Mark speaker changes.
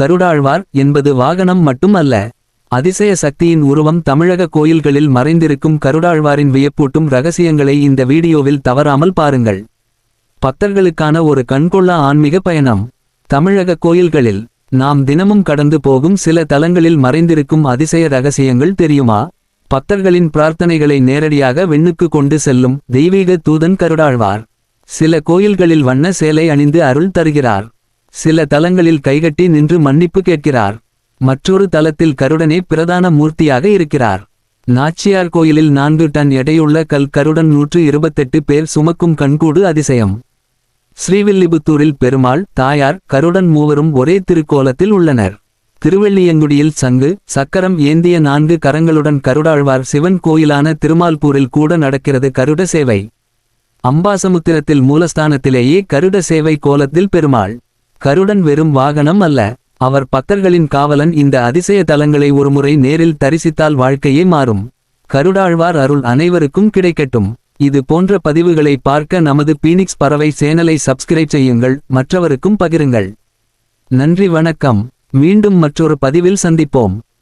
Speaker 1: கருடாழ்வார் என்பது வாகனம் மட்டும் அல்ல. அதிசய சக்தியின் உருவம். தமிழக கோயில்களில் மறைந்திருக்கும் கருடாழ்வாரின் வியப்பூட்டும் ரகசியங்களை இந்த வீடியோவில் தவறாமல் பாருங்கள். பக்தர்களுக்கான ஒரு கண்கொள்ளா ஆன்மீக பயணம். தமிழக கோயில்களில் நாம் தினமும் கடந்து போகும் சில தலங்களில் மறைந்திருக்கும் அதிசய ரகசியங்கள் தெரியுமா? பக்தர்களின் பிரார்த்தனைகளை நேரடியாக விண்ணுக்கு கொண்டு செல்லும் தெய்வீக தூதன் கருடாழ்வார். சில கோயில்களில் வண்ண சேலை அணிந்து அருள் தருகிறார். சில தலங்களில் கைகட்டி நின்று மன்னிப்பு கேட்கிறார். மற்றொரு தலத்தில் கருடனே பிரதான மூர்த்தியாக இருக்கிறார். நாச்சியார் கோயிலில் 4 டன் எடையுள்ள கல் கருடன் 128 பேர் சுமக்கும் கண்கூடு அதிசயம். ஸ்ரீவில்லிபுத்தூரில் பெருமாள், தாயார், கருடன் மூவரும் ஒரே திருக்கோலத்தில் உள்ளனர். திருவெள்ளியங்குடியில் சங்கு சக்கரம் ஏந்திய 4 கரங்களுடன் கருடாழ்வார். சிவன் கோயிலான திருமால்பூரில் கூட நடக்கிறது கருட சேவை. அம்பாசமுத்திரத்தில் மூலஸ்தானத்திலேயே கருட சேவை கோலத்தில் பெருமாள். கருடன் வெறும் வாகனம் அல்ல, அவர் பக்தர்களின் காவலன். இந்த அதிசய தலங்களை ஒருமுறை நேரில் தரிசித்தால் வாழ்க்கையே மாறும். கருடாழ்வார் அருள் அனைவருக்கும் கிடைக்கட்டும். இது போன்ற பதிவுகளை பார்க்க நமது பீனிக்ஸ் பறவை சேனலை சப்ஸ்கிரைப் செய்யுங்கள், மற்றவருக்கும் பகிருங்கள். நன்றி, வணக்கம். மீண்டும் மற்றொரு பதிவில் சந்திப்போம்.